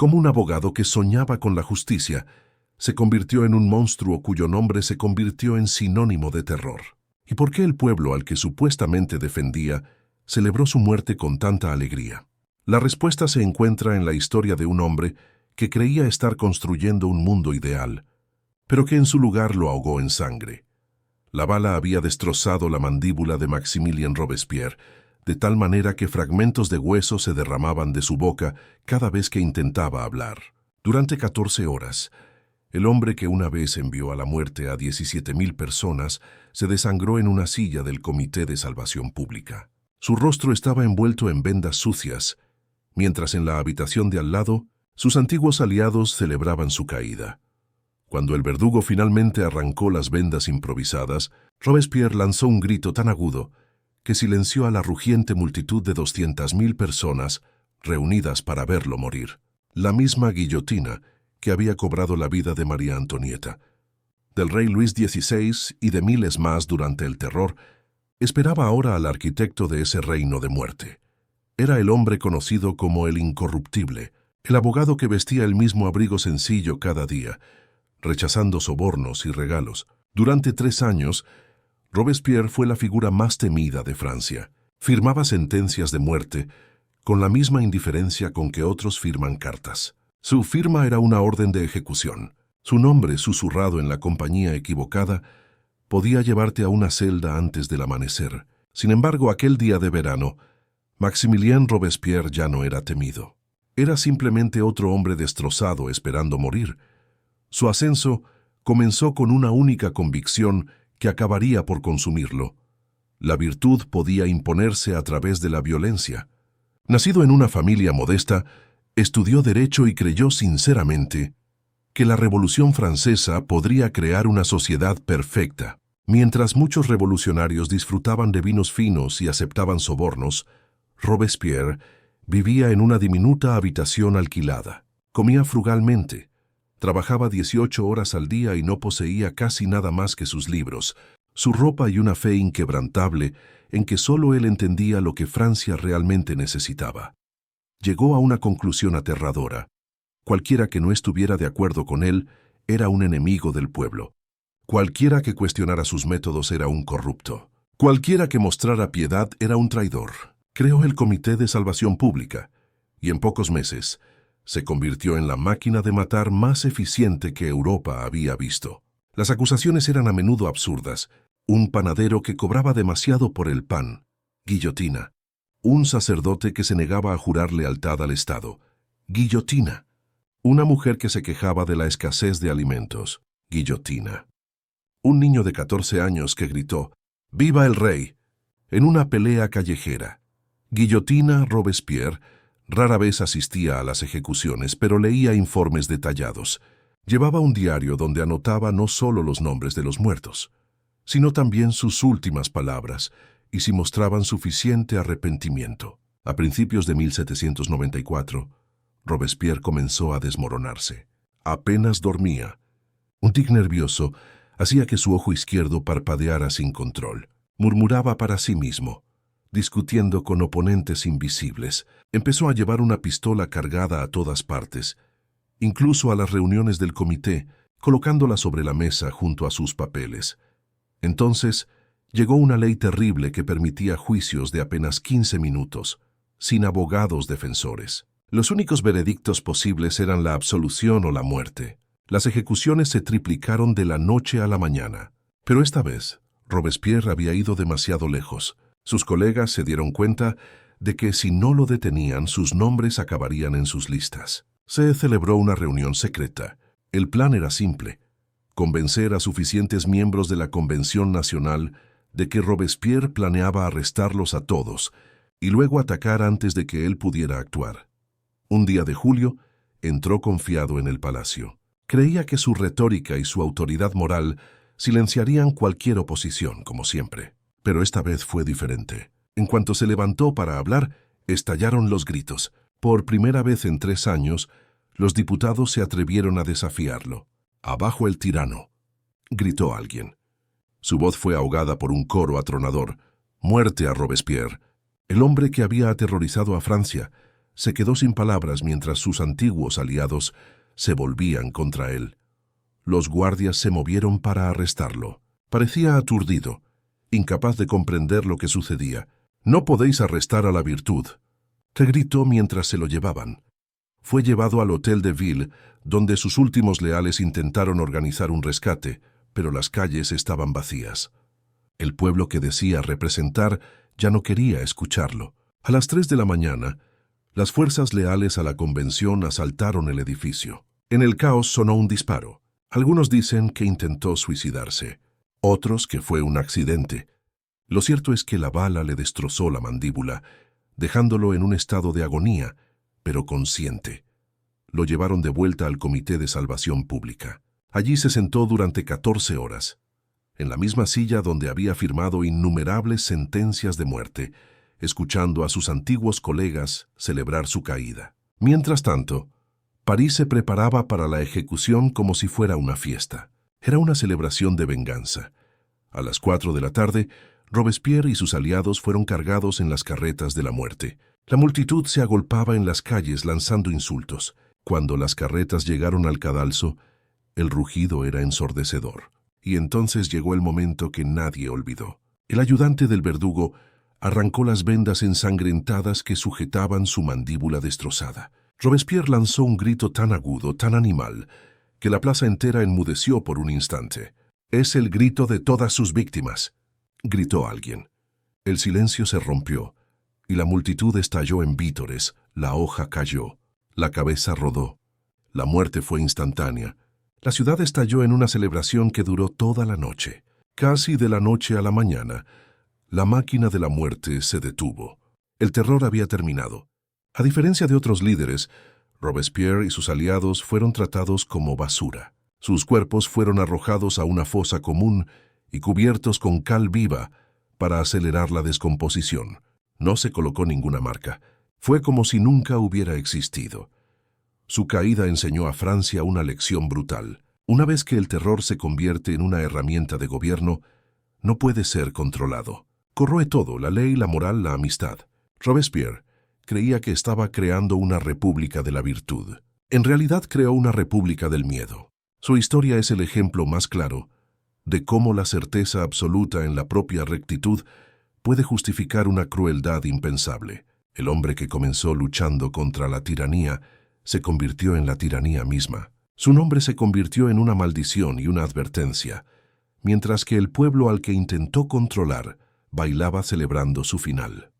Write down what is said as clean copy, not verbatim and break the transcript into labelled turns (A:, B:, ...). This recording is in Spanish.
A: Como un abogado que soñaba con la justicia, se convirtió en un monstruo cuyo nombre se convirtió en sinónimo de terror. ¿Y por qué el pueblo al que supuestamente defendía celebró su muerte con tanta alegría? La respuesta se encuentra en la historia de un hombre que creía estar construyendo un mundo ideal, pero que en su lugar lo ahogó en sangre. La bala había destrozado la mandíbula de Maximilien Robespierre, de tal manera que fragmentos de hueso se derramaban de su boca cada vez que intentaba hablar. Durante 14 horas, el hombre que una vez envió a la muerte a 17.000 personas se desangró en una silla del Comité de Salvación Pública. Su rostro estaba envuelto en vendas sucias, mientras en la habitación de al lado, sus antiguos aliados celebraban su caída. Cuando el verdugo finalmente arrancó las vendas improvisadas, Robespierre lanzó un grito tan agudo que silenció a la rugiente multitud de 200.000 personas reunidas para verlo morir. La misma guillotina que había cobrado la vida de María Antonieta, del rey Luis XVI y de miles más durante el terror, esperaba ahora al arquitecto de ese reino de muerte. Era el hombre conocido como el incorruptible, el abogado que vestía el mismo abrigo sencillo cada día, rechazando sobornos y regalos. Durante 3 años, Robespierre fue la figura más temida de Francia. Firmaba sentencias de muerte con la misma indiferencia con que otros firman cartas. Su firma era una orden de ejecución. Su nombre, susurrado en la compañía equivocada, podía llevarte a una celda antes del amanecer. Sin embargo, aquel día de verano, Maximilien Robespierre ya no era temido. Era simplemente otro hombre destrozado esperando morir. Su ascenso comenzó con una única convicción que acabaría por consumirlo. La virtud podía imponerse a través de la violencia. Nacido en una familia modesta, estudió Derecho y creyó sinceramente que la Revolución Francesa podría crear una sociedad perfecta. Mientras muchos revolucionarios disfrutaban de vinos finos y aceptaban sobornos, Robespierre vivía en una diminuta habitación alquilada. Comía frugalmente. Trabajaba 18 horas al día y no poseía casi nada más que sus libros, su ropa y una fe inquebrantable en que solo él entendía lo que Francia realmente necesitaba. Llegó a una conclusión aterradora. Cualquiera que no estuviera de acuerdo con él era un enemigo del pueblo. Cualquiera que cuestionara sus métodos era un corrupto. Cualquiera que mostrara piedad era un traidor. Creó el Comité de Salvación Pública y en pocos meses se convirtió en la máquina de matar más eficiente que Europa había visto. Las acusaciones eran a menudo absurdas. Un panadero que cobraba demasiado por el pan. Guillotina. Un sacerdote que se negaba a jurar lealtad al Estado. Guillotina. Una mujer que se quejaba de la escasez de alimentos. Guillotina. Un niño de 14 años que gritó «¡Viva el rey!» en una pelea callejera. Guillotina. Robespierre rara vez asistía a las ejecuciones, pero leía informes detallados. Llevaba un diario donde anotaba no solo los nombres de los muertos, sino también sus últimas palabras y si mostraban suficiente arrepentimiento. A principios de 1794, Robespierre comenzó a desmoronarse. Apenas dormía. Un tic nervioso hacía que su ojo izquierdo parpadeara sin control. Murmuraba para sí mismo, discutiendo con oponentes invisibles. Empezó a llevar una pistola cargada a todas partes, incluso a las reuniones del comité, colocándola sobre la mesa junto a sus papeles. Entonces, llegó una ley terrible que permitía juicios de apenas 15 minutos, sin abogados defensores. Los únicos veredictos posibles eran la absolución o la muerte. Las ejecuciones se triplicaron de la noche a la mañana. Pero esta vez, Robespierre había ido demasiado lejos. Sus colegas se dieron cuenta de que si no lo detenían, sus nombres acabarían en sus listas. Se celebró una reunión secreta. El plan era simple: convencer a suficientes miembros de la Convención Nacional de que Robespierre planeaba arrestarlos a todos y luego atacar antes de que él pudiera actuar. Un día de julio, entró confiado en el palacio. Creía que su retórica y su autoridad moral silenciarían cualquier oposición, como siempre. Pero esta vez fue diferente. En cuanto se levantó para hablar, estallaron los gritos. Por primera vez en 3 años, los diputados se atrevieron a desafiarlo. «¡Abajo el tirano!», gritó alguien. Su voz fue ahogada por un coro atronador. «¡Muerte a Robespierre!». El hombre que había aterrorizado a Francia Se quedó sin palabras mientras sus antiguos aliados se volvían contra él. Los guardias se movieron para arrestarlo. Parecía aturdido, incapaz de comprender lo que sucedía. «No podéis arrestar a la virtud», te gritó mientras se lo llevaban. Fue llevado al Hotel de Ville, donde sus últimos leales intentaron organizar un rescate, pero las calles estaban vacías. El pueblo que decía representar ya no quería escucharlo. A las 3 de la mañana, las fuerzas leales a la convención asaltaron el edificio. En el caos sonó un disparo. Algunos dicen que intentó suicidarse, otros que fue un accidente. Lo cierto es que la bala le destrozó la mandíbula, dejándolo en un estado de agonía, pero consciente. Lo llevaron de vuelta al Comité de Salvación Pública. Allí se sentó durante 14 horas, en la misma silla donde había firmado innumerables sentencias de muerte, escuchando a sus antiguos colegas celebrar su caída. Mientras tanto, París se preparaba para la ejecución como si fuera una fiesta. Era una celebración de venganza. A las 4 de la tarde, Robespierre y sus aliados fueron cargados en las carretas de la muerte. La multitud se agolpaba en las calles lanzando insultos. Cuando las carretas llegaron al cadalso, el rugido era ensordecedor. Y entonces llegó el momento que nadie olvidó. El ayudante del verdugo arrancó las vendas ensangrentadas que sujetaban su mandíbula destrozada. Robespierre lanzó un grito tan agudo, tan animal, que la plaza entera enmudeció por un instante. «Es el grito de todas sus víctimas», gritó alguien. El silencio se rompió, y la multitud estalló en vítores. La hoja cayó, la cabeza rodó. La muerte fue instantánea. La ciudad estalló en una celebración que duró toda la noche. Casi de la noche a la mañana, la máquina de la muerte se detuvo. El terror había terminado. A diferencia de otros líderes, Robespierre y sus aliados fueron tratados como basura. Sus cuerpos fueron arrojados a una fosa común y cubiertos con cal viva para acelerar la descomposición. No se colocó ninguna marca. Fue como si nunca hubiera existido. Su caída enseñó a Francia una lección brutal. Una vez que el terror se convierte en una herramienta de gobierno, no puede ser controlado. Corroe todo: la ley, la moral, la amistad. Robespierre creía que estaba creando una república de la virtud. En realidad creó una república del miedo. Su historia es el ejemplo más claro de cómo la certeza absoluta en la propia rectitud puede justificar una crueldad impensable. El hombre que comenzó luchando contra la tiranía se convirtió en la tiranía misma. Su nombre se convirtió en una maldición y una advertencia, mientras que el pueblo al que intentó controlar bailaba celebrando su final.